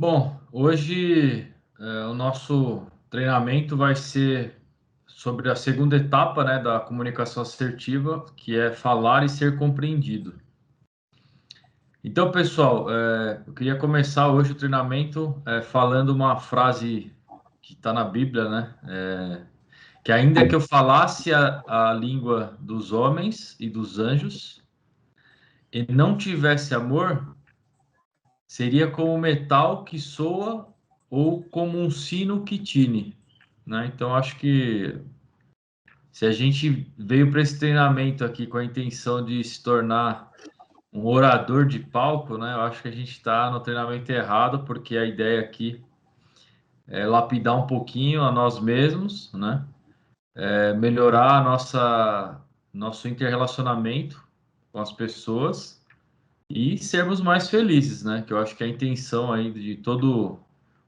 Bom, hoje o nosso treinamento vai ser sobre a segunda etapa, né, da comunicação assertiva, que é falar e ser compreendido. Então, pessoal, eu queria começar hoje o treinamento falando uma frase que está na Bíblia, né? Que ainda que eu falasse a língua dos homens e dos anjos e não tivesse amor, seria como metal que soa ou como um sino que tine, né? Então, acho que se a gente veio para esse treinamento aqui com a intenção de se tornar um orador de palco, né? Eu acho que a gente está no treinamento errado, porque a ideia aqui é lapidar um pouquinho a nós mesmos, né? Melhorar a nosso interrelacionamento com as pessoas e sermos mais felizes, né? Que eu acho que a intenção aí de todo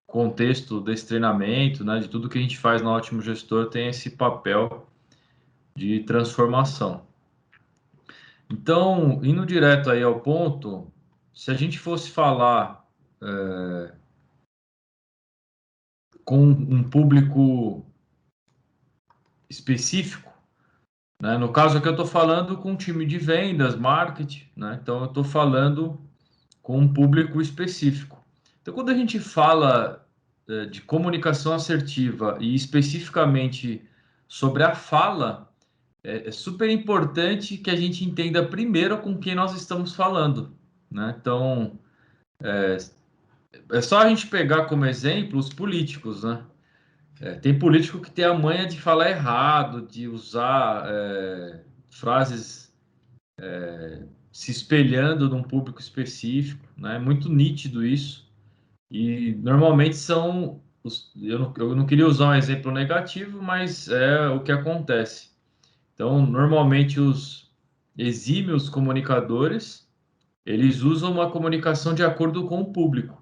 contexto desse treinamento, né, de tudo que a gente faz no Ótimo Gestor tem esse papel de transformação. Então, indo direto aí ao ponto, se a gente fosse falar com um público específico, né, no caso aqui eu estou falando com um time de vendas, marketing, né, então eu estou falando com um público específico. Então, quando a gente fala de comunicação assertiva e especificamente sobre a fala, é super importante que a gente entenda primeiro com quem nós estamos falando, né? Então, é só a gente pegar como exemplo os políticos, né? Tem político que tem a manha de falar errado, de usar frases se espelhando num público específico, né? É muito nítido isso. E normalmente são eu não queria usar um exemplo negativo, mas é o que acontece. Então, normalmente os exímios comunicadores, eles usam uma comunicação de acordo com o público.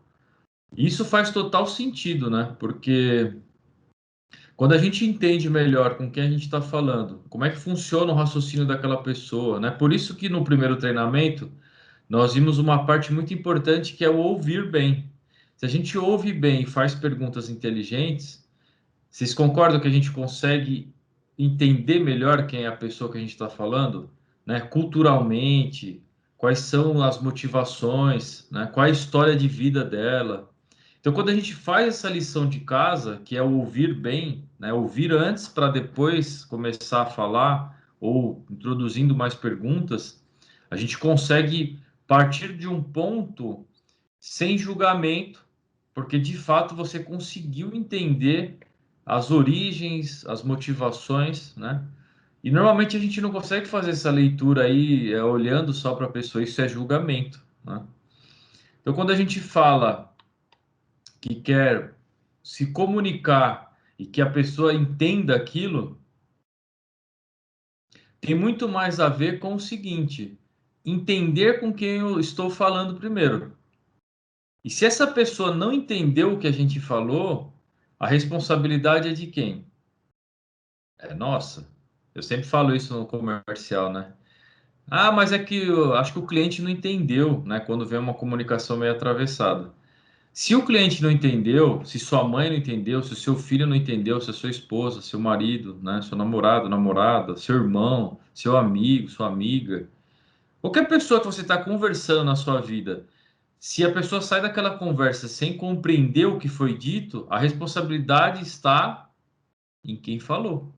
Isso faz total sentido, né? Porque quando a gente entende melhor com quem a gente está falando, como é que funciona o raciocínio daquela pessoa, né? Por isso que no primeiro treinamento nós vimos uma parte muito importante que é o ouvir bem. Se a gente ouve bem e faz perguntas inteligentes, vocês concordam que a gente consegue entender melhor quem é a pessoa que a gente está falando, né? Culturalmente, quais são as motivações, né? Qual é a história de vida dela. Então, quando a gente faz essa lição de casa, que é o ouvir bem, né? Ouvir antes para depois começar a falar ou introduzindo mais perguntas, a gente consegue partir de um ponto sem julgamento, porque de fato você conseguiu entender as origens, as motivações, né? E normalmente a gente não consegue fazer essa leitura aí olhando só para a pessoa, isso é julgamento, né? Então, quando a gente fala que quer se comunicar e que a pessoa entenda aquilo, tem muito mais a ver com o seguinte: entender com quem eu estou falando primeiro. E se essa pessoa não entendeu o que a gente falou, a responsabilidade é de quem? É nossa. Eu sempre falo isso no comercial, né? Ah, mas é que eu acho que o cliente não entendeu, né? Quando vem uma comunicação meio atravessada. Se o cliente não entendeu, se sua mãe não entendeu, se o seu filho não entendeu, se a sua esposa, seu marido, né? Seu namorado, namorada, seu irmão, seu amigo, sua amiga, qualquer pessoa que você está conversando na sua vida, se a pessoa sai daquela conversa sem compreender o que foi dito, a responsabilidade está em quem falou,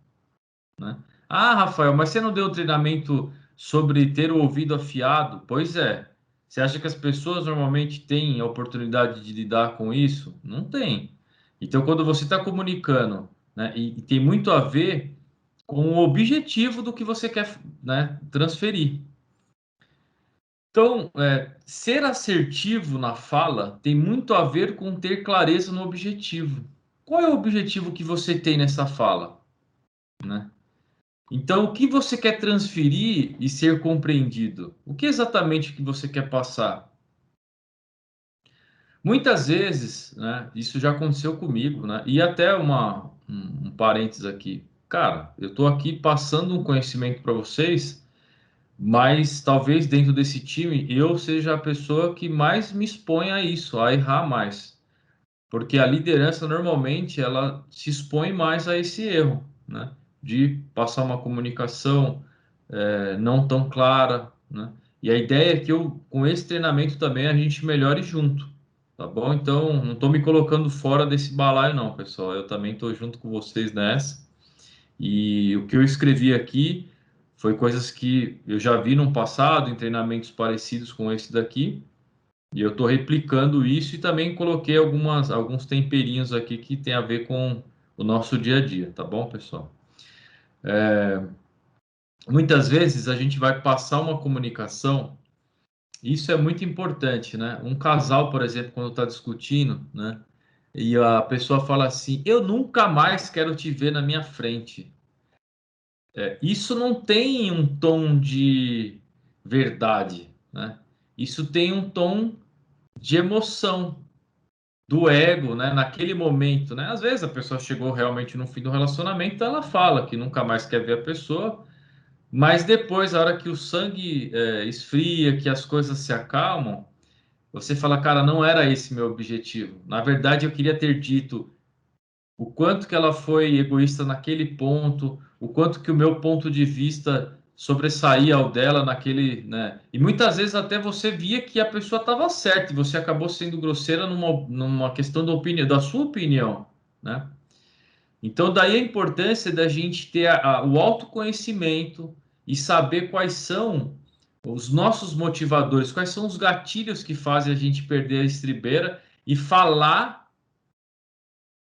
né? Ah, Rafael, mas você não deu treinamento sobre ter o ouvido afiado? Pois é. Você acha que as pessoas normalmente têm a oportunidade de lidar com isso? Não tem. Então, quando você está comunicando, né, e tem muito a ver com o objetivo do que você quer, né, transferir. Então, ser assertivo na fala tem muito a ver com ter clareza no objetivo. Qual é o objetivo que você tem nessa fala, né? Então, o que você quer transferir e ser compreendido? O que exatamente que você quer passar? Muitas vezes, né, isso já aconteceu comigo, né? E até um parênteses aqui. Cara, eu estou aqui passando um conhecimento para vocês, mas talvez dentro desse time eu seja a pessoa que mais me expõe a isso, a errar mais. porque a liderança normalmente ela se expõe mais a esse erro, né? De passar uma comunicação não tão clara, né? E a ideia é que com esse treinamento também a gente melhore junto, tá bom? Então, não estou me colocando fora desse balaio não, pessoal. Eu também estou junto com vocês nessa. E o que eu escrevi aqui foi coisas que eu já vi no passado, em treinamentos parecidos com esse daqui, e eu estou replicando isso e também coloquei alguns temperinhos aqui que tem a ver com o nosso dia a dia, tá bom, pessoal? Muitas vezes a gente vai passar uma comunicação, isso é muito importante, né? Um casal, por exemplo, quando está discutindo, né? E a pessoa fala assim: eu nunca mais quero te ver na minha frente. Isso não tem um tom de verdade, né? Isso tem um tom de emoção, do ego, né? Naquele momento, né? Às vezes a pessoa chegou realmente no fim do relacionamento, ela fala que nunca mais quer ver a pessoa, mas depois, a hora que o sangue esfria, que as coisas se acalmam, você fala, cara, não era esse meu objetivo. Na verdade, eu queria ter dito o quanto que ela foi egoísta naquele ponto, o quanto que o meu ponto de vista sobressaía ao dela naquele, né? E muitas vezes até você via que a pessoa estava certa e você acabou sendo grosseira numa questão da opinião, da sua opinião, né? Então daí a importância da gente ter o autoconhecimento e saber quais são os nossos motivadores, quais são os gatilhos que fazem a gente perder a estribeira e falar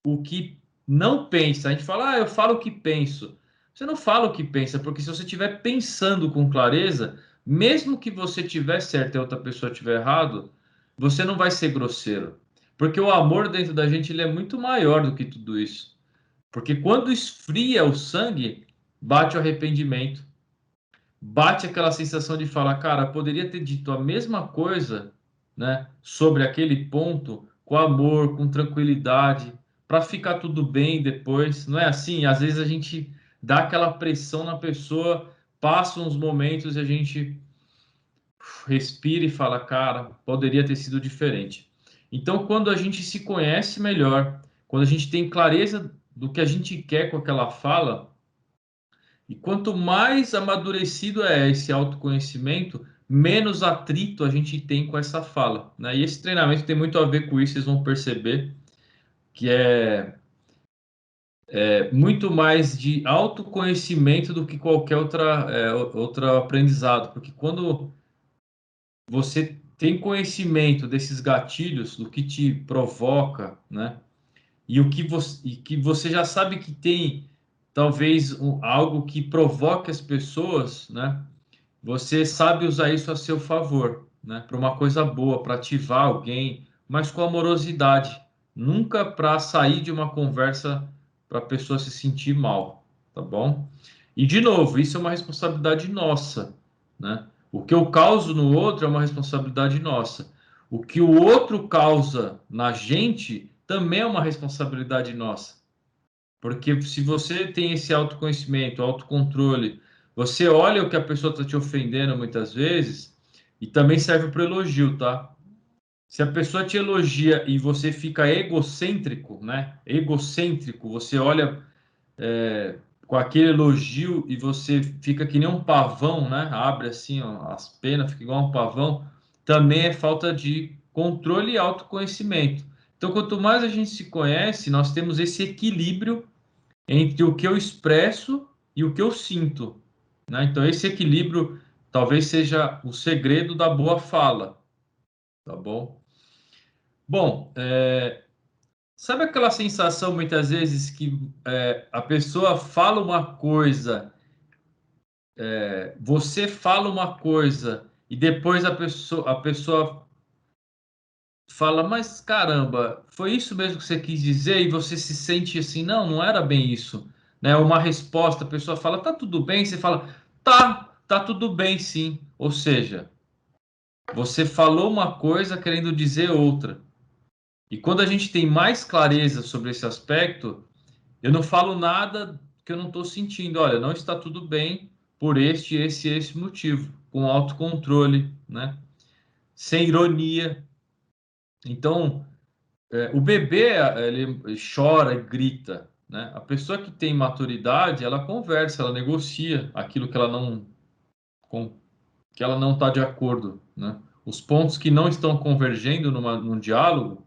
o que não pensa. A gente fala, eu falo o que penso. Você não fala o que pensa, porque se você estiver pensando com clareza, mesmo que você tiver certo e a outra pessoa tiver errado, você não vai ser grosseiro. Porque o amor dentro da gente ele é muito maior do que tudo isso. Porque quando esfria o sangue, bate o arrependimento. Bate aquela sensação de falar, cara, poderia ter dito a mesma coisa, né, sobre aquele ponto, com amor, com tranquilidade, para ficar tudo bem depois. Não é assim? Às vezes a gente dá aquela pressão na pessoa, passa uns momentos e a gente respira e fala, cara, poderia ter sido diferente. Então, quando a gente se conhece melhor, quando a gente tem clareza do que a gente quer com aquela fala, e quanto mais amadurecido é esse autoconhecimento, menos atrito a gente tem com essa fala, né? E esse treinamento tem muito a ver com isso, vocês vão perceber que é muito mais de autoconhecimento do que qualquer outro aprendizado, porque quando você tem conhecimento desses gatilhos, do que te provoca, né? E que você já sabe que tem talvez algo que provoque as pessoas, né? Você sabe usar isso a seu favor, né? Para uma coisa boa, para ativar alguém, mas com amorosidade, nunca para sair de uma conversa para a pessoa se sentir mal, tá bom? E de novo, isso é uma responsabilidade nossa, né? O que eu causo no outro é uma responsabilidade nossa. O que o outro causa na gente também é uma responsabilidade nossa. Porque se você tem esse autoconhecimento, autocontrole, você olha o que a pessoa está te ofendendo muitas vezes, e também serve para elogio, tá? Se a pessoa te elogia e você fica egocêntrico, né? Egocêntrico, você olha com aquele elogio e você fica que nem um pavão, né? Abre assim, ó, as penas, fica igual um pavão. Também é falta de controle e autoconhecimento. Então, quanto mais a gente se conhece, nós temos esse equilíbrio entre o que eu expresso e o que eu sinto, né? Então, esse equilíbrio talvez seja o segredo da boa fala, tá bom? Bom, sabe aquela sensação muitas vezes que a pessoa fala uma coisa, você fala uma coisa e depois a pessoa fala, mas caramba, foi isso mesmo que você quis dizer? E você se sente assim, não, não era bem isso, né? Uma resposta, a pessoa fala, tá tudo bem? Você fala, tá tudo bem, sim. Ou seja, você falou uma coisa querendo dizer outra. E quando a gente tem mais clareza sobre esse aspecto, eu não falo nada que eu não estou sentindo. Olha, não está tudo bem por esse motivo, com autocontrole, né? Sem ironia. Então, o bebê, ele chora e grita, né? A pessoa que tem maturidade, ela conversa, ela negocia aquilo que ela não com, que ela não está de acordo, né? Os pontos que não estão convergendo num diálogo,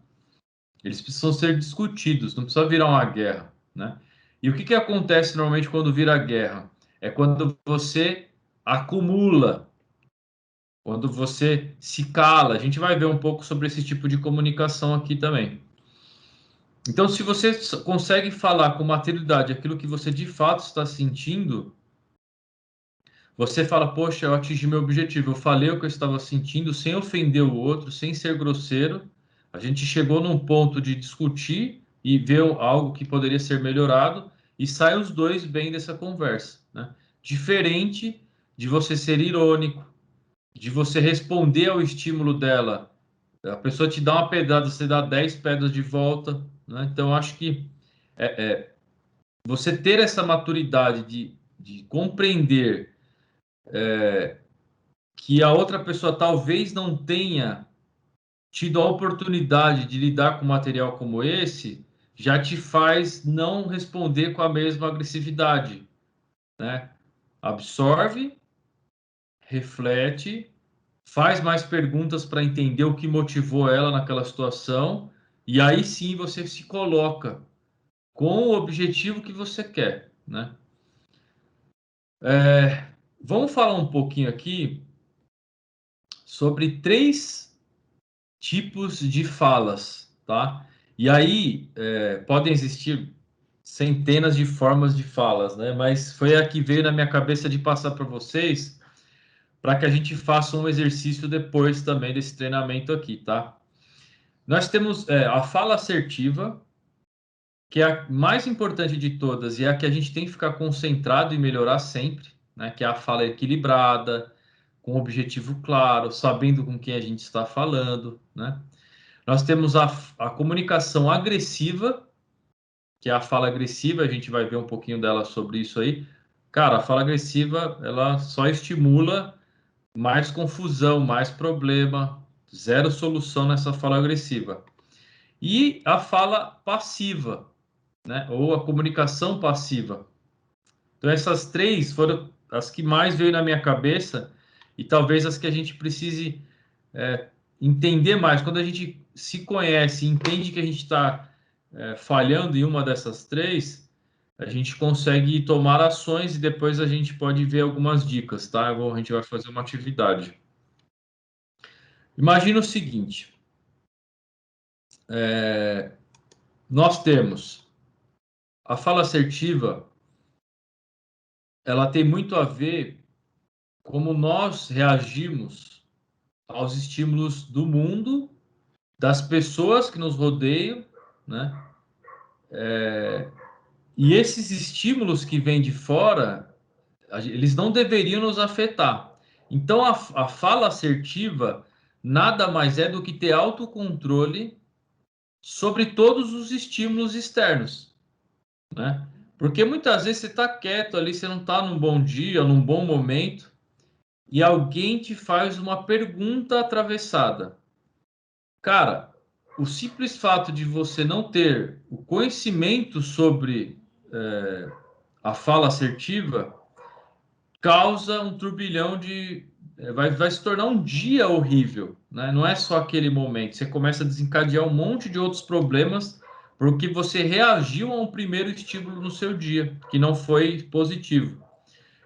eles precisam ser discutidos, não precisa virar uma guerra, né? E o que que acontece normalmente quando vira guerra? É quando você acumula, quando você se cala. A gente vai ver um pouco sobre esse tipo de comunicação aqui também. Então, se você consegue falar com maturidade aquilo que você de fato está sentindo, você fala, poxa, eu atingi meu objetivo, eu falei o que eu estava sentindo sem ofender o outro, sem ser grosseiro. A gente chegou num ponto de discutir e ver algo que poderia ser melhorado e saem os dois bem dessa conversa, né? Diferente de você ser irônico, de você responder ao estímulo dela. A pessoa te dá uma pedrada, você dá 10 pedras de volta, né? Então, acho que você ter essa maturidade de compreender que a outra pessoa talvez não tenha tido a oportunidade de lidar com material como esse, já te faz não responder com a mesma agressividade, né? Absorve, reflete, faz mais perguntas para entender o que motivou ela naquela situação, e aí sim você se coloca com o objetivo que você quer, né? Vamos falar um pouquinho aqui sobre 3 tipos de falas, tá? E aí podem existir centenas de formas de falas, né? Mas foi a que veio na minha cabeça de passar para vocês, para que a gente faça um exercício depois também desse treinamento aqui, tá? Nós temos a fala assertiva, que é a mais importante de todas e é a que a gente tem que ficar concentrado e melhorar sempre, né? Que é a fala equilibrada, com objetivo claro, sabendo com quem a gente está falando, né? Nós temos a comunicação agressiva, que é a fala agressiva, a gente vai ver um pouquinho dela sobre isso aí. Cara, a fala agressiva, ela só estimula mais confusão, mais problema, zero solução nessa fala agressiva. E a fala passiva, né? Ou a comunicação passiva. Então, essas 3 foram as que mais veio na minha cabeça e talvez as que a gente precise entender mais. Quando a gente se conhece e entende que a gente está falhando em uma dessas 3, a gente consegue tomar ações e depois a gente pode ver algumas dicas, tá? A gente vai fazer uma atividade. Imagina o seguinte: nós temos a fala assertiva, ela tem muito a ver como nós reagimos aos estímulos do mundo, das pessoas que nos rodeiam, né? E esses estímulos que vêm de fora, eles não deveriam nos afetar. Então, a fala assertiva nada mais é do que ter autocontrole sobre todos os estímulos externos, né? Porque muitas vezes você está quieto ali, você não está num bom dia, num bom momento, e alguém te faz uma pergunta atravessada. Cara, o simples fato de você não ter o conhecimento sobre a fala assertiva causa um turbilhão de. Vai se tornar um dia horrível, né? Não é só aquele momento. Você começa a desencadear um monte de outros problemas porque você reagiu a um primeiro estímulo no seu dia, que não foi positivo.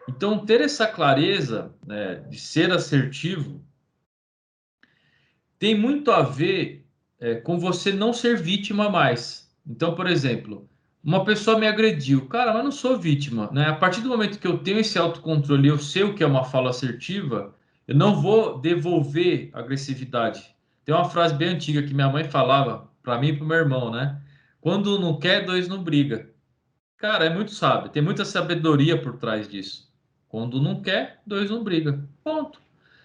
Então, ter essa clareza, né, de ser assertivo tem muito a ver com você não ser vítima mais. Então, por exemplo, uma pessoa me agrediu. Cara, mas não sou vítima, né? A partir do momento que eu tenho esse autocontrole, eu sei o que é uma fala assertiva, eu não vou devolver agressividade. Tem uma frase bem antiga que minha mãe falava para mim e para o meu irmão, né? Quando não quer, dois não briga. Cara, é muito sábio. Tem muita sabedoria por trás disso. Quando não quer, dois não briga. Ponto.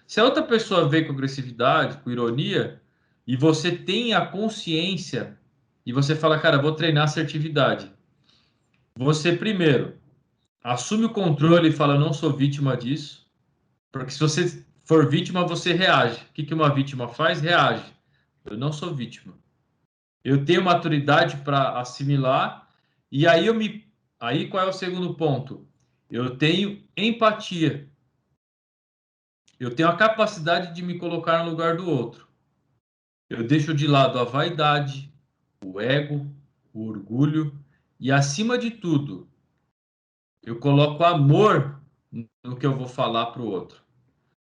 Se a outra pessoa vê com agressividade, com ironia, e você tem a consciência, e você fala, cara, vou treinar assertividade. Você, primeiro, assume o controle e fala, não sou vítima disso. Porque se você for vítima, você reage. O que uma vítima faz? Reage. Eu não sou vítima. eu tenho maturidade para assimilar, e aí qual é o segundo ponto? Eu tenho empatia. Eu tenho a capacidade de me colocar no lugar do outro. Eu deixo de lado a vaidade, o ego, o orgulho e, acima de tudo, eu coloco amor no que eu vou falar para o outro.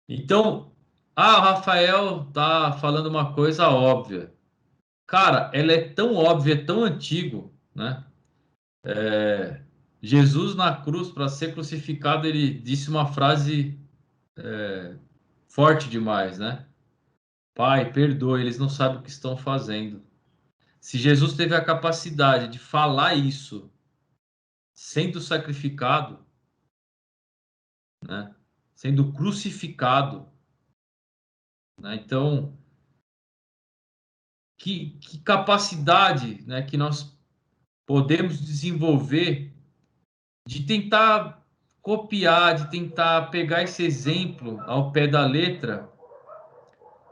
Então, o Rafael tá falando uma coisa óbvia. Cara, ela é tão óbvia, é tão antigo, né? Jesus na cruz, para ser crucificado, ele disse uma frase forte demais, né? Pai, perdoa, eles não sabem o que estão fazendo. Se Jesus teve a capacidade de falar isso sendo sacrificado, né? Sendo crucificado, né? Então, que capacidade, né, que nós podemos desenvolver de tentar copiar, de tentar pegar esse exemplo ao pé da letra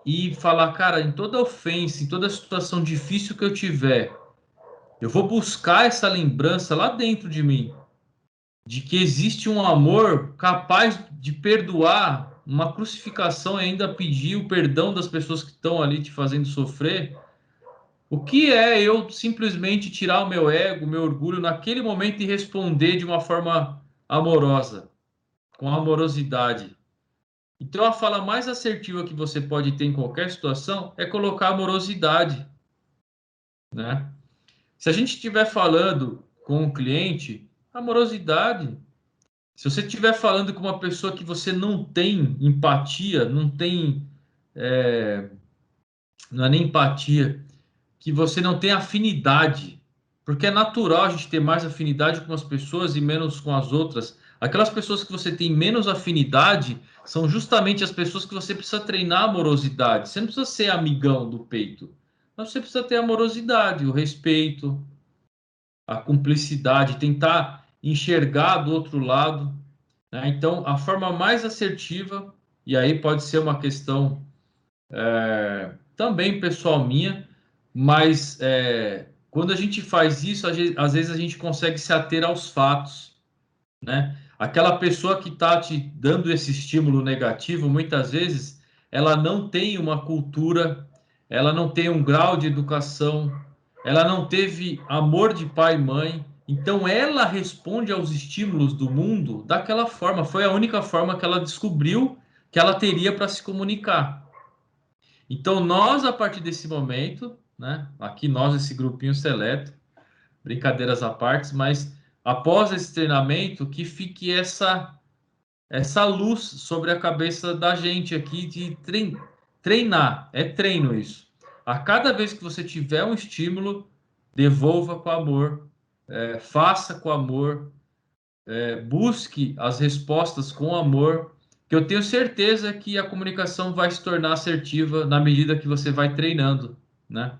e falar, cara, em toda ofensa, em toda situação difícil que eu tiver, eu vou buscar essa lembrança lá dentro de mim, de que existe um amor capaz de perdoar uma crucificação e ainda pedir o perdão das pessoas que estão ali te fazendo sofrer. O que é eu simplesmente tirar o meu ego, o meu orgulho naquele momento e responder de uma forma amorosa, com amorosidade? Então, a fala mais assertiva que você pode ter em qualquer situação é colocar amorosidade, né? Se a gente estiver falando com um cliente, amorosidade. Se você estiver falando com uma pessoa que você não tem empatia, não tem, é, não é nem empatia, que você não tem afinidade, porque é natural a gente ter mais afinidade com as pessoas e menos com as outras. Aquelas pessoas que você tem menos afinidade são justamente as pessoas que você precisa treinar a amorosidade. Você não precisa ser amigão do peito, mas você precisa ter amorosidade, o respeito, a cumplicidade, tentar enxergar do outro lado, né? Então, a forma mais assertiva, e aí pode ser uma questão também pessoal minha, mas quando a gente faz isso, às vezes a gente consegue se ater aos fatos, né? Aquela pessoa que está te dando esse estímulo negativo, muitas vezes, ela não tem uma cultura, ela não tem um grau de educação, ela não teve amor de pai e mãe, então ela responde aos estímulos do mundo daquela forma. Foi a única forma que ela descobriu que ela teria para se comunicar. Então nós, a partir desse momento, né? Aqui nós, esse grupinho seleto, brincadeiras à parte, mas após esse treinamento, que fique essa luz sobre a cabeça da gente aqui de treinar. É treino isso. A cada vez que você tiver um estímulo, devolva com amor, faça com amor, busque as respostas com amor, que eu tenho certeza que a comunicação vai se tornar assertiva na medida que você vai treinando, né?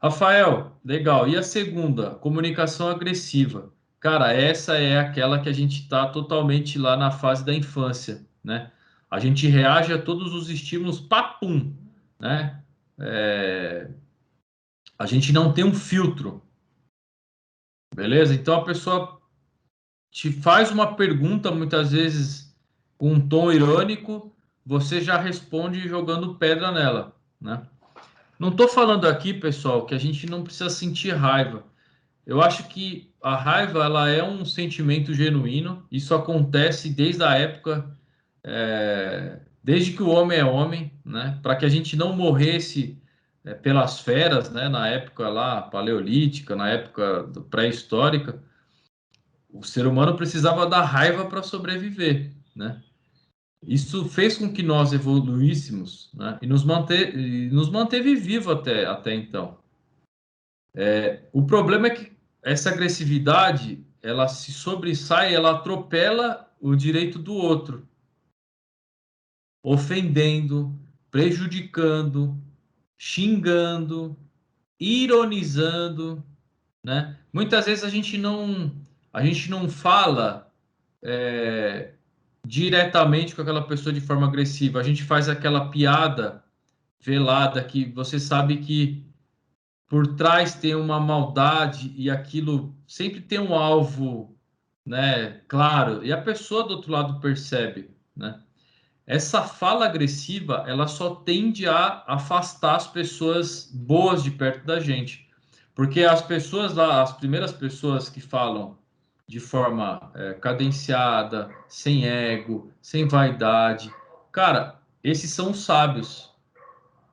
Rafael, legal. E a segunda, comunicação agressiva. Cara, essa é aquela que a gente está totalmente lá na fase da infância, né? A gente reage a todos os estímulos, papum, né? É, a gente não tem um filtro, beleza? Então a pessoa te faz uma pergunta, muitas vezes com um tom irônico, você já responde jogando pedra nela, né? Não estou falando aqui, pessoal, que a gente não precisa sentir raiva. Eu acho que a raiva ela é um sentimento genuíno. Isso acontece desde a época, desde que o homem é homem, né? Para que a gente não morresse pelas feras, né? Na época lá paleolítica, na época pré-histórica, o ser humano precisava da raiva para sobreviver, né? Isso fez com que nós evoluíssemos, né? E nos manteve vivo até então. O problema é que essa agressividade, ela se sobressai, ela atropela o direito do outro, ofendendo, prejudicando, xingando, ironizando, né? Muitas vezes a gente não fala diretamente com aquela pessoa de forma agressiva, a gente faz aquela piada velada que você sabe que por trás tem uma maldade e aquilo sempre tem um alvo, né, claro, e a pessoa do outro lado percebe, né? Essa fala agressiva, ela só tende a afastar as pessoas boas de perto da gente. Porque as pessoas lá, as primeiras pessoas que falam de forma cadenciada, sem ego, sem vaidade, cara, esses são os sábios.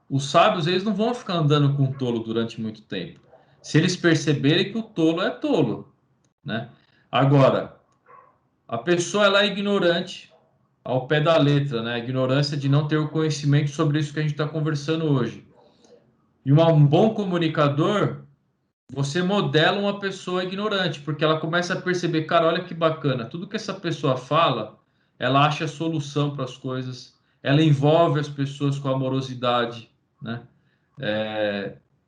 Os sábios, eles não vão ficar andando com o tolo durante muito tempo. Se eles perceberem que o tolo é tolo, né? Agora, a pessoa ela é ignorante ao pé da letra, né? A ignorância de não ter o conhecimento sobre isso que a gente está conversando hoje. E um bom comunicador, você modela uma pessoa ignorante, porque ela começa a perceber, cara, olha que bacana, tudo que essa pessoa fala, ela acha solução para as coisas, ela envolve as pessoas com amorosidade, né?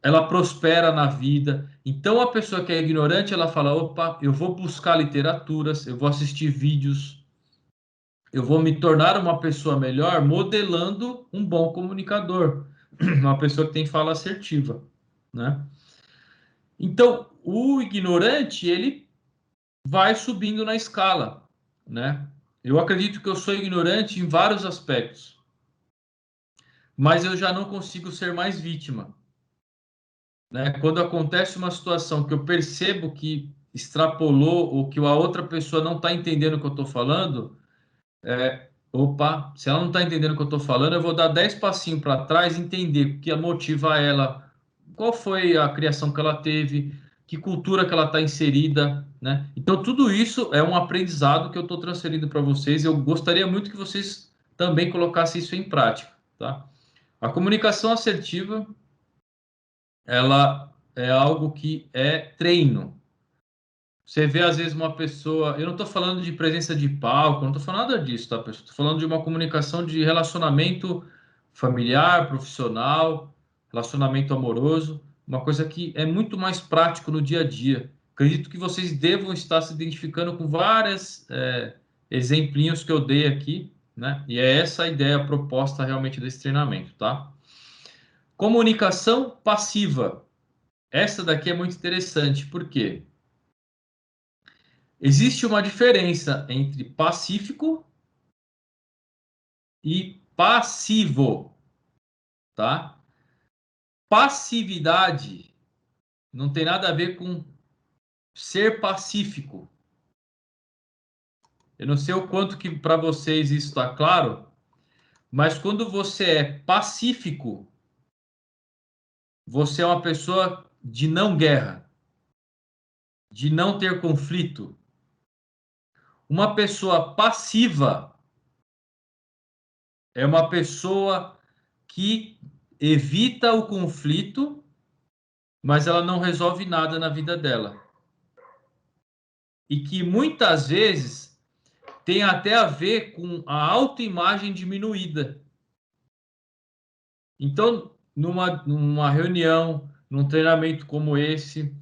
Ela prospera na vida. Então a pessoa que é ignorante, ela fala, opa, eu vou buscar literaturas, eu vou assistir vídeos, eu vou me tornar uma pessoa melhor modelando um bom comunicador, uma pessoa que tem fala assertiva, né? Então, o ignorante, ele vai subindo na escala, né? Eu acredito que eu sou ignorante em vários aspectos, mas eu já não consigo ser mais vítima, né? Quando acontece uma situação que eu percebo que extrapolou ou que a outra pessoa não está entendendo o que eu estou falando, opa, se ela não está entendendo o que eu estou falando, eu vou dar 10 passinhos para trás e entender o que motiva ela, qual foi a criação que ela teve, que cultura que ela está inserida, né? Então, tudo isso é um aprendizado que eu estou transferindo para vocês. Eu gostaria muito que vocês também colocassem isso em prática, tá? A comunicação assertiva, ela é algo que é treino. Você vê, às vezes, uma pessoa. Eu não estou falando de presença de palco, não estou falando nada disso, tá, pessoal? Estou falando de uma comunicação de relacionamento familiar, profissional, relacionamento amoroso, uma coisa que é muito mais prático no dia a dia. Acredito que vocês devam estar se identificando com vários exemplinhos que eu dei aqui, né? E é essa a ideia, a proposta realmente desse treinamento, tá? Comunicação passiva. Essa daqui é muito interessante, por quê? Existe uma diferença entre pacífico e passivo, tá? Passividade não tem nada a ver com ser pacífico. Eu não sei o quanto que para vocês isso está claro, mas quando você é pacífico, você é uma pessoa de não guerra, de não ter conflito. Uma pessoa passiva é uma pessoa que evita o conflito, mas ela não resolve nada na vida dela. E que muitas vezes tem até a ver com a autoimagem diminuída. Então, numa reunião, num treinamento como esse,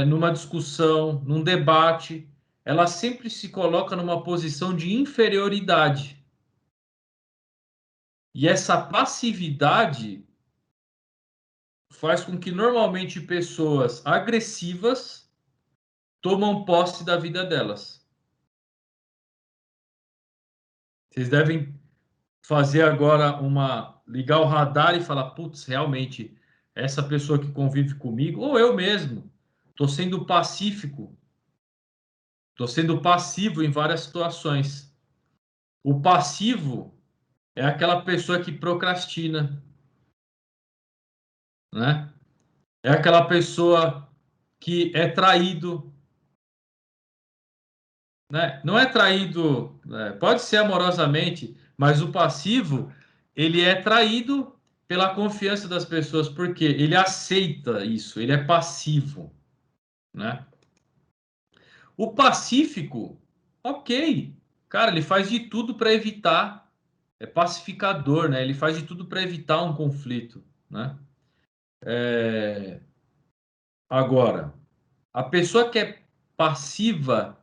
numa discussão, num debate, ela sempre se coloca numa posição de inferioridade. E essa passividade faz com que normalmente pessoas agressivas tomam posse da vida delas. Vocês devem fazer agora ligar o radar e falar, putz, realmente essa pessoa que convive comigo, ou eu mesmo, estou sendo pacífico, estou sendo passivo em várias situações. O passivo é aquela pessoa que procrastina, né? É aquela pessoa que é traído, né? Não é traído, pode ser amorosamente, mas o passivo, ele é traído pela confiança das pessoas, porque ele aceita isso, ele é passivo, né? O pacífico, ok, cara, ele faz de tudo para evitar, é pacificador, né? Ele faz de tudo para evitar um conflito, né? Agora, a pessoa que é passiva,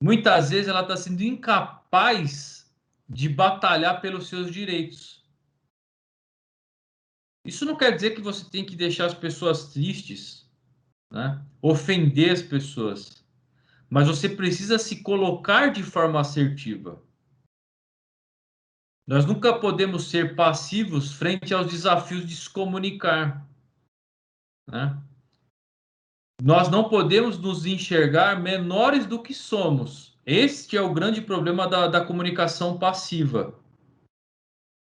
muitas vezes ela está sendo incapaz de batalhar pelos seus direitos. Isso não quer dizer que você tem que deixar as pessoas tristes, né? Ofender as pessoas, mas você precisa se colocar de forma assertiva. Nós nunca podemos ser passivos frente aos desafios de se comunicar, né? Nós não podemos nos enxergar menores do que somos. Este é o grande problema da comunicação passiva.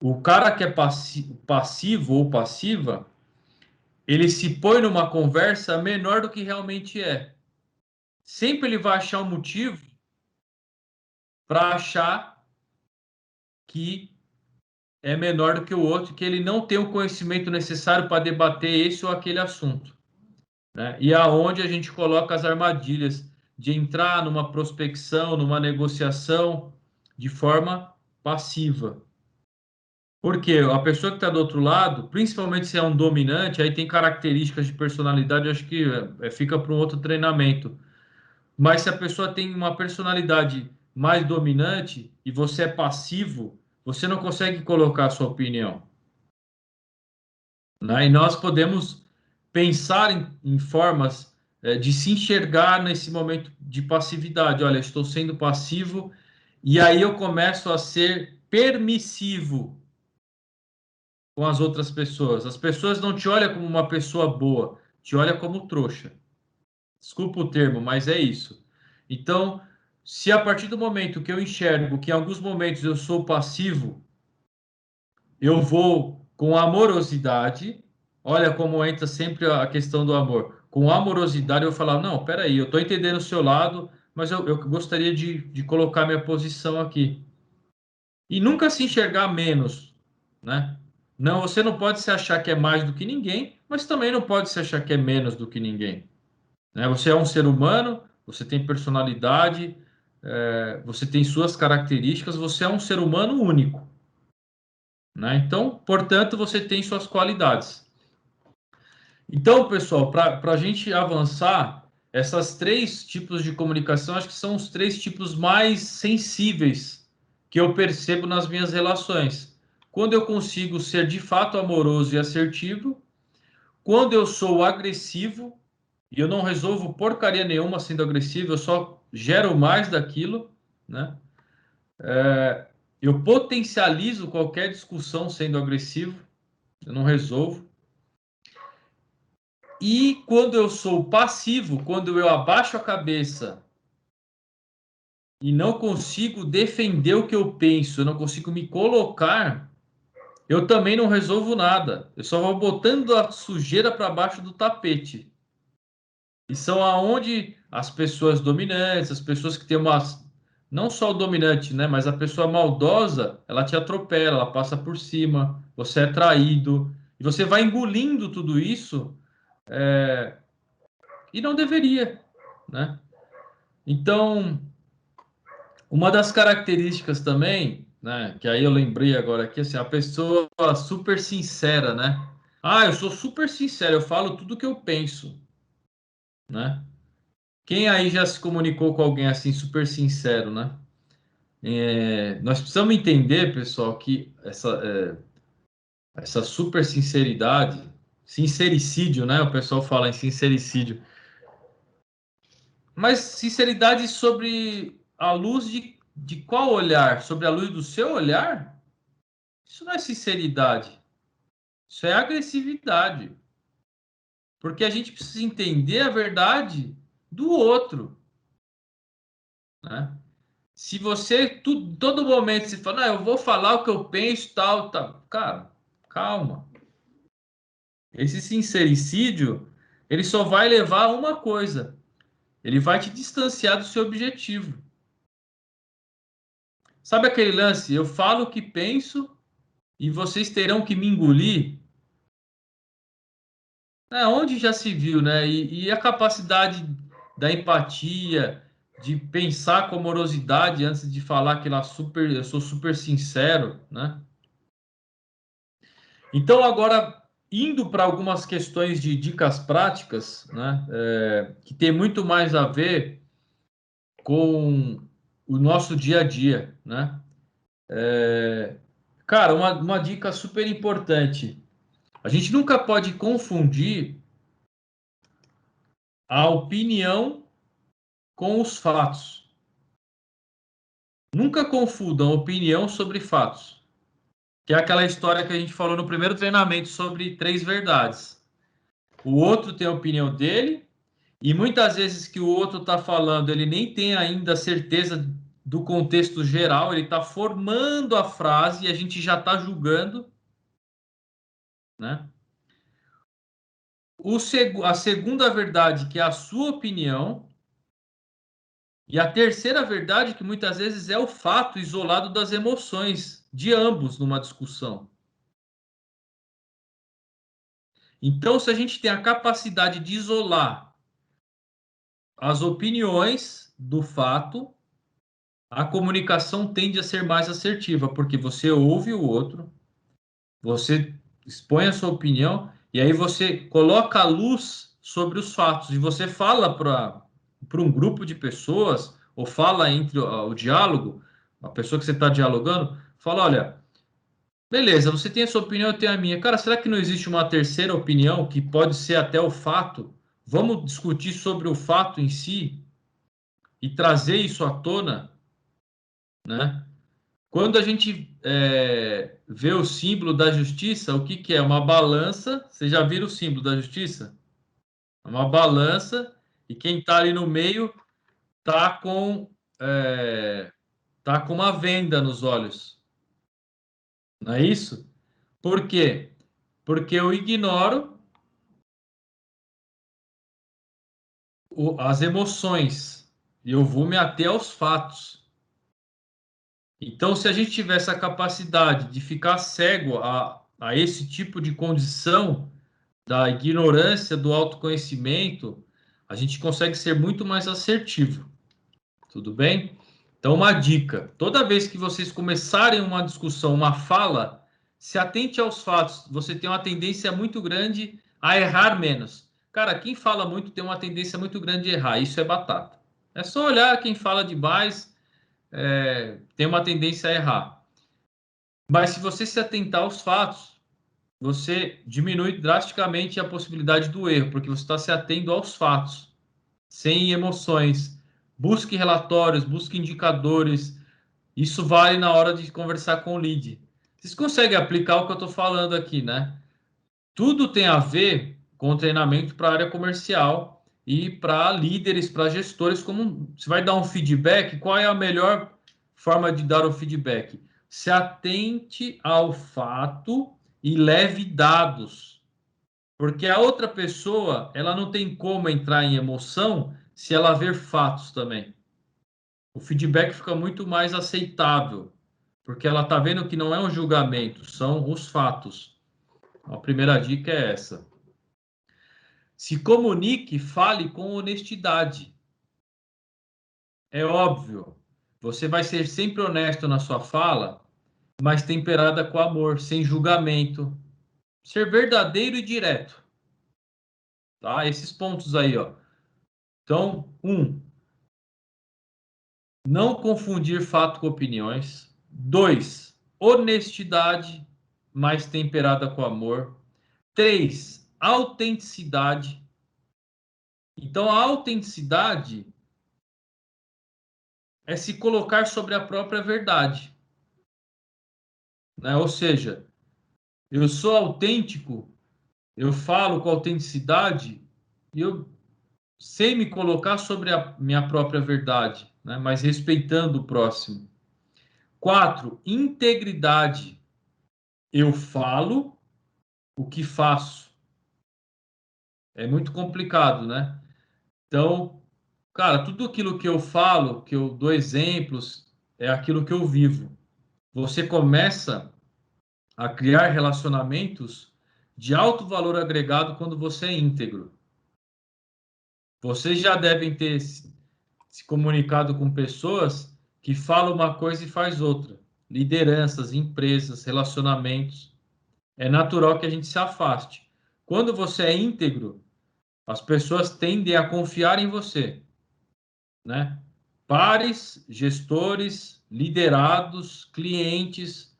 O cara que é passivo ou passiva, ele se põe numa conversa menor do que realmente é. Sempre ele vai achar um motivo para achar que é menor do que o outro, que ele não tem o conhecimento necessário para debater esse ou aquele assunto, né? E aonde a gente coloca as armadilhas de entrar numa prospecção, numa negociação de forma passiva. Porque a pessoa que está do outro lado, principalmente se é um dominante, aí tem características de personalidade, acho que fica para um outro treinamento. Mas se a pessoa tem uma personalidade mais dominante e você é passivo, você não consegue colocar a sua opinião, né? E nós podemos pensar em formas de se enxergar nesse momento de passividade. Olha, estou sendo passivo e aí eu começo a ser permissivo com as outras pessoas. As pessoas não te olham como uma pessoa boa, te olham como trouxa. Desculpa o termo, mas é isso. Então, se a partir do momento que eu enxergo que em alguns momentos eu sou passivo, eu vou com amorosidade. Olha como entra sempre a questão do amor. Com amorosidade, eu vou falar: não, peraí, eu estou entendendo o seu lado, mas eu gostaria de colocar minha posição aqui. E nunca se enxergar menos, né? Não, você não pode se achar que é mais do que ninguém, mas também não pode se achar que é menos do que ninguém, né? Você é um ser humano, você tem personalidade, você tem suas características, você é um ser humano único, né? Então, portanto, você tem suas qualidades. Então, pessoal, para a gente avançar, essas três tipos de comunicação, acho que são os três tipos mais sensíveis que eu percebo nas minhas relações. Quando eu consigo ser de fato amoroso e assertivo, quando eu sou agressivo e eu não resolvo porcaria nenhuma sendo agressivo, eu só gero mais daquilo, né? Eu potencializo qualquer discussão sendo agressivo, eu não resolvo. E quando eu sou passivo, quando eu abaixo a cabeça e não consigo defender o que eu penso, eu não consigo me colocar, eu também não resolvo nada. Eu só vou botando a sujeira para baixo do tapete. E são aonde as pessoas dominantes, as pessoas que têm uma. Não só o dominante, né? Mas a pessoa maldosa, ela te atropela, ela passa por cima, você é traído. E você vai engolindo tudo isso e não deveria, né? Então, uma das características também, né? Que aí eu lembrei agora aqui, assim, a pessoa super sincera, né? Ah, eu sou super sincero, eu falo tudo que eu penso, né? Quem aí já se comunicou com alguém assim super sincero, né? Nós precisamos entender, pessoal, que essa super sinceridade, sincericídio, né? O pessoal fala em sincericídio, mas sinceridade sobre a luz de qual olhar? Sobre a luz do seu olhar? Isso não é sinceridade, isso é agressividade, porque a gente precisa entender a verdade do outro, né? Se você todo momento se fala, eu vou falar o que eu penso, tal, tal, cara, calma. Esse sincericídio, ele só vai levar a uma coisa. Ele vai te distanciar do seu objetivo. Sabe aquele lance? Eu falo o que penso e vocês terão que me engolir. Onde já se viu, né? E a capacidade da empatia, de pensar com amorosidade antes de falar que eu sou super sincero, né? Então, agora, indo para algumas questões de dicas práticas, né? Que tem muito mais a ver com o nosso dia a dia, né? Cara, uma dica super importante. A gente nunca pode confundir a opinião com os fatos. Nunca confundam opinião sobre fatos. Que é aquela história que a gente falou no primeiro treinamento sobre 3 verdades. O outro tem a opinião dele, e muitas vezes que o outro está falando, ele nem tem ainda certeza do contexto geral, ele está formando a frase e a gente já está julgando, né? A segunda verdade, que é a sua opinião, e a terceira verdade, que muitas vezes é o fato isolado das emoções de ambos numa discussão. Então, se a gente tem a capacidade de isolar as opiniões do fato, a comunicação tende a ser mais assertiva, porque você ouve o outro, você expõe a sua opinião e aí você coloca a luz sobre os fatos e você fala para um grupo de pessoas ou fala entre o diálogo, a pessoa que você está dialogando, fala, olha, beleza, você tem a sua opinião, eu tenho a minha. Cara, será que não existe uma terceira opinião que pode ser até o fato? Vamos discutir sobre o fato em si e trazer isso à tona, né? Quando a gente vê o símbolo da justiça, o que que é? Uma balança. Vocês já viram o símbolo da justiça? É uma balança e quem está ali no meio tá com é, tá com uma venda nos olhos. Não é isso? Por quê? Porque eu ignoro as emoções e eu vou me ater aos fatos. Então, se a gente tiver essa capacidade de ficar cego a esse tipo de condição da ignorância, do autoconhecimento, a gente consegue ser muito mais assertivo. Tudo bem? Então, uma dica: toda vez que vocês começarem uma discussão, uma fala, se atente aos fatos. Você tem uma tendência muito grande a errar menos. Cara, quem fala muito tem uma tendência muito grande de errar. Isso é batata. É só olhar quem fala demais, tem uma tendência a errar. Mas se você se atentar aos fatos, você diminui drasticamente a possibilidade do erro, porque você está se atendo aos fatos, sem emoções. Busque relatórios, busque indicadores. Isso vale na hora de conversar com o lead. Vocês conseguem aplicar o que eu estou falando aqui, né? Tudo tem a ver com treinamento para a área comercial e para líderes, para gestores. Como você vai dar um feedback, qual é a melhor forma de dar o feedback? Se atente ao fato e leve dados. Porque a outra pessoa, ela não tem como entrar em emoção se ela ver fatos também. O feedback fica muito mais aceitável, porque ela está vendo que não é um julgamento, são os fatos. A primeira dica é essa. Se comunique, fale com honestidade. É óbvio, você vai ser sempre honesto na sua fala, mas temperada com amor, sem julgamento. Ser verdadeiro e direto, tá? Esses pontos aí, ó. Então, não confundir fato com opiniões. 2, honestidade, mas temperada com amor. 3, autenticidade. Então, a autenticidade é se colocar sobre a própria verdade, né? Ou seja, eu sou autêntico, eu falo com autenticidade e eu sei me colocar sobre a minha própria verdade, né? Mas respeitando o próximo. 4, integridade. Eu falo o que faço. É muito complicado, né? Então, cara, tudo aquilo que eu falo, que eu dou exemplos, é aquilo que eu vivo. Você começa a criar relacionamentos de alto valor agregado quando você é íntegro. Vocês já devem ter se comunicado com pessoas que falam uma coisa e faz outra. Lideranças, empresas, relacionamentos. É natural que a gente se afaste. Quando você é íntegro, as pessoas tendem a confiar em você, né? Pares, gestores, liderados, clientes,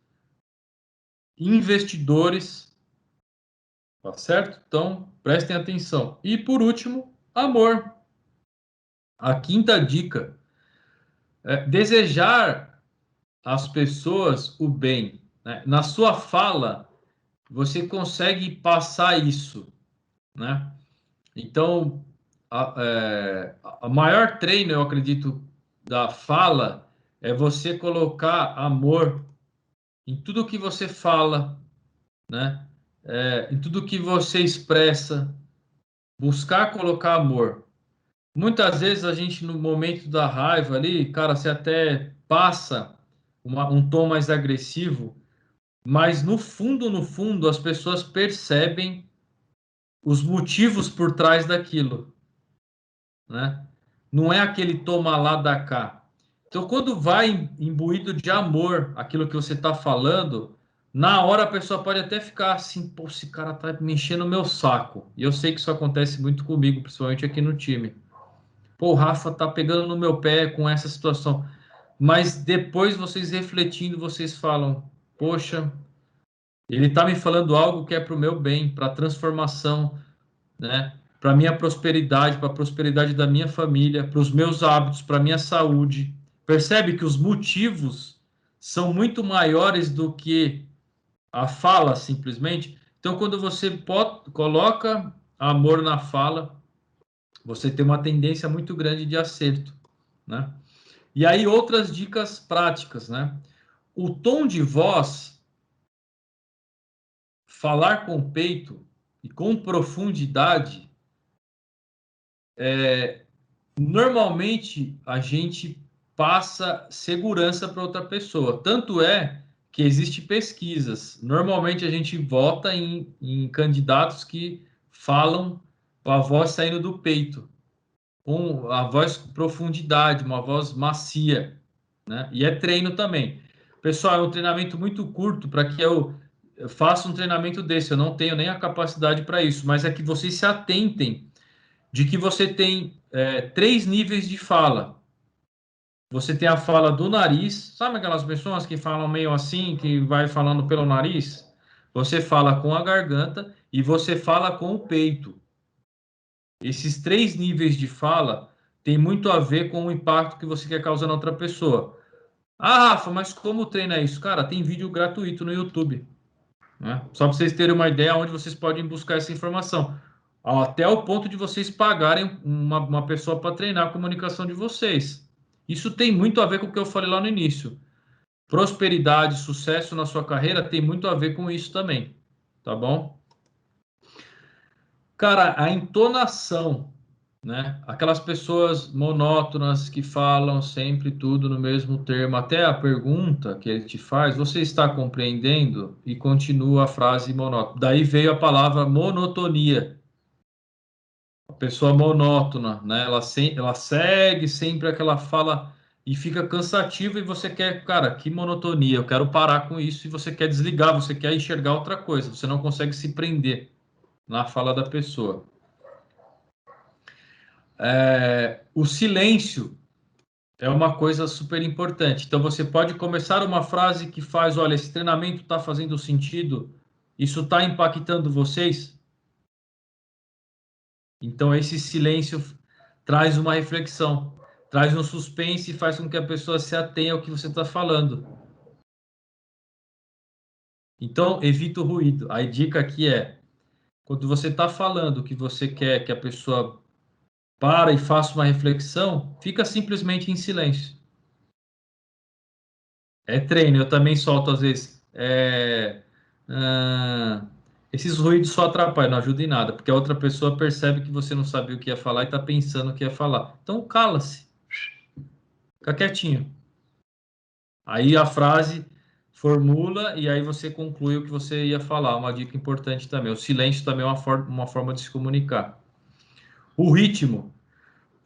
investidores. Tá certo? Então, prestem atenção. E por último, amor. A quinta dica é desejar às pessoas o bem, né? Na sua fala, você consegue passar isso, né? Então, a maior treino, eu acredito, da fala é você colocar amor em tudo que você fala, né? Em tudo que você expressa, buscar colocar amor. Muitas vezes a gente, no momento da raiva ali, cara, você até passa um tom mais agressivo, mas no fundo, as pessoas percebem os motivos por trás daquilo, né? Não é aquele toma lá da cá. Então, quando vai imbuído de amor aquilo que você está falando, na hora a pessoa pode até ficar assim, pô, esse cara tá me enchendo o meu saco. E eu sei que isso acontece muito comigo, principalmente aqui no time. Pô, o Rafa tá pegando no meu pé com essa situação. Mas depois vocês refletindo, vocês falam, poxa, ele tá me falando algo que é para o meu bem, para a transformação, né? Para minha prosperidade, para a prosperidade da minha família, para os meus hábitos, para a minha saúde. Percebe que os motivos são muito maiores do que a fala, simplesmente. Então, quando você coloca amor na fala, você tem uma tendência muito grande de acerto, né? E aí, outras dicas práticas, né? O tom de voz, falar com peito e com profundidade, normalmente a gente passa segurança para outra pessoa. Tanto é que existe pesquisas. Normalmente a gente vota em candidatos que falam com a voz saindo do peito, com a voz com profundidade, uma voz macia, né? E é treino também. Pessoal, é um treinamento muito curto para que eu faça um treinamento desse. Eu não tenho nem a capacidade para isso, mas é que vocês se atentem de que você tem três níveis de fala. Você tem a fala do nariz, sabe aquelas pessoas que falam meio assim, que vai falando pelo nariz? Você fala com a garganta e você fala com o peito. Esses três níveis de fala têm muito a ver com o impacto que você quer causar na outra pessoa. Ah, Rafa, mas como treina isso? Cara, tem vídeo gratuito no YouTube, né? Só para vocês terem uma ideia onde vocês podem buscar essa informação. Até o ponto de vocês pagarem uma pessoa para treinar a comunicação de vocês. Isso tem muito a ver com o que eu falei lá no início. Prosperidade, sucesso na sua carreira tem muito a ver com isso também, tá bom? Cara, a entonação, né? Aquelas pessoas monótonas que falam sempre tudo no mesmo termo, até a pergunta que ele te faz, você está compreendendo? E continua a frase monótona. Daí veio a palavra monotonia. A pessoa monótona, né? Ela segue sempre aquela fala e fica cansativa e você quer, cara, que monotonia, eu quero parar com isso e você quer desligar, você quer enxergar outra coisa, você não consegue se prender na fala da pessoa. O silêncio é uma coisa super importante. Então você pode começar uma frase que faz, olha, esse treinamento está fazendo sentido, isso está impactando vocês. Então esse silêncio traz uma reflexão, traz um suspense e faz com que a pessoa se atenha ao que você está falando. Então evita o ruído. A dica aqui é, quando você está falando que você quer que a pessoa para e faça uma reflexão, fica simplesmente em silêncio. É treino, eu também solto às vezes. Ah, esses ruídos só atrapalham, não ajudam em nada, porque a outra pessoa percebe que você não sabia o que ia falar e está pensando o que ia falar. Então cala-se, fica quietinho. Aí a frase formula e aí você conclui o que você ia falar. Uma dica importante também. O silêncio também é uma forma de se comunicar. O ritmo.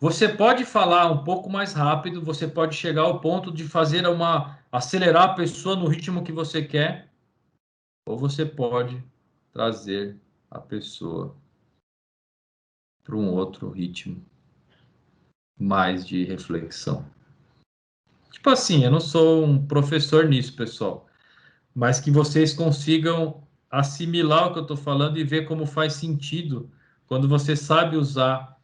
Você pode falar um pouco mais rápido, você pode chegar ao ponto de fazer acelerar a pessoa no ritmo que você quer, ou você pode trazer a pessoa para um outro ritmo mais de reflexão. Tipo assim, eu não sou um professor nisso, pessoal, mas que vocês consigam assimilar o que eu estou falando e ver como faz sentido quando você sabe usar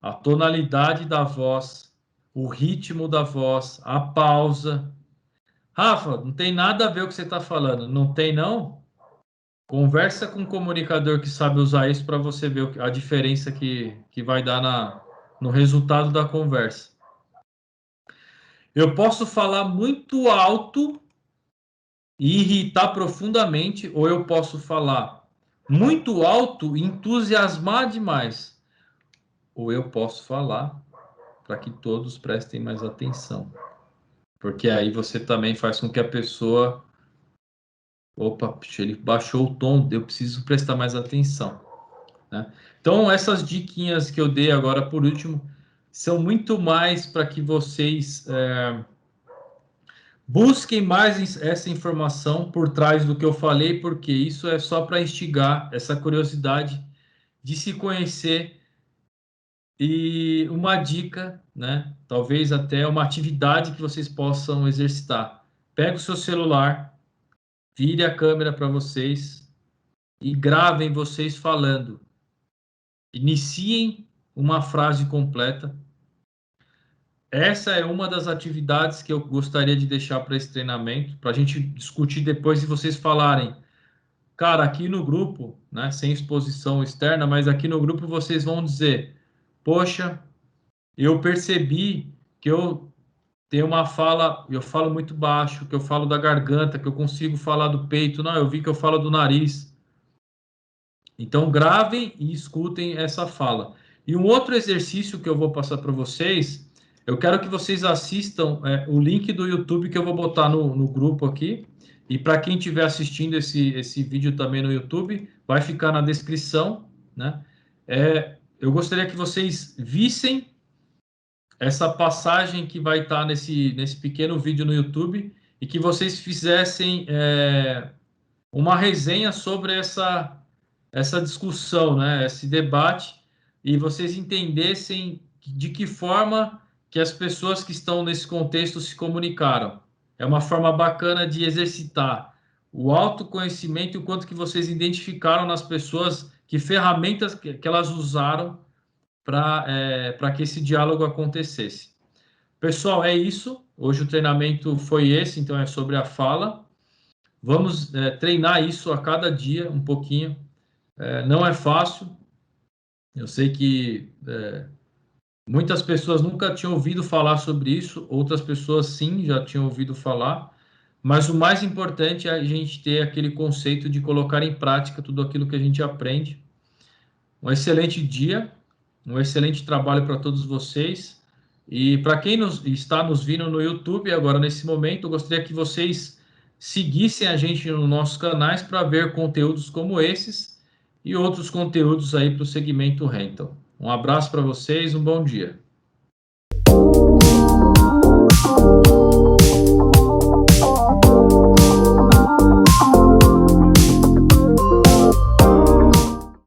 a tonalidade da voz, o ritmo da voz, a pausa. Rafa, não tem nada a ver o que você está falando. Não tem, não? Conversa com um comunicador que sabe usar isso para você ver a diferença que vai dar no resultado da conversa. Eu posso falar muito alto e irritar profundamente, ou eu posso falar muito alto e entusiasmar demais, ou eu posso falar para que todos prestem mais atenção, porque aí você também faz com que a pessoa, opa, ele baixou o tom, eu preciso prestar mais atenção, né? Então essas diquinhas que eu dei agora por último são muito mais para que vocês busquem mais essa informação por trás do que eu falei, porque isso é só para instigar essa curiosidade de se conhecer. E uma dica, né? Talvez até uma atividade que vocês possam exercitar. Pega o seu celular, vire a câmera para vocês e gravem vocês falando. Iniciem uma frase completa. Essa é uma das atividades que eu gostaria de deixar para esse treinamento, para a gente discutir depois e vocês falarem. Cara, aqui no grupo, né, sem exposição externa, mas aqui no grupo vocês vão dizer: poxa, eu percebi que eu tenho uma fala, eu falo muito baixo, que eu falo da garganta, que eu consigo falar do peito. Não, eu vi que eu falo do nariz. Então, gravem e escutem essa fala. E um outro exercício que eu vou passar para vocês, eu quero que vocês assistam o link do YouTube que eu vou botar no grupo aqui. E para quem estiver assistindo esse vídeo também no YouTube, vai ficar na descrição, né? Eu gostaria que vocês vissem essa passagem que vai estar nesse pequeno vídeo no YouTube e que vocês fizessem uma resenha sobre essa discussão, né? Esse debate, e vocês entendessem de que forma que as pessoas que estão nesse contexto se comunicaram. É uma forma bacana de exercitar o autoconhecimento e o quanto que vocês identificaram nas pessoas, que ferramentas que elas usaram para que esse diálogo acontecesse. Pessoal, é isso. Hoje o treinamento foi esse, então é sobre a fala. Vamos treinar isso a cada dia um pouquinho. Não é fácil. Eu sei que muitas pessoas nunca tinham ouvido falar sobre isso, outras pessoas sim já tinham ouvido falar, mas o mais importante é a gente ter aquele conceito de colocar em prática tudo aquilo que a gente aprende. Um excelente dia, um excelente trabalho para todos vocês. E para quem está nos vendo no YouTube agora nesse momento, eu gostaria que vocês seguissem a gente nos nossos canais para ver conteúdos como esses e outros conteúdos aí para o segmento rental. Um abraço para vocês, um bom dia.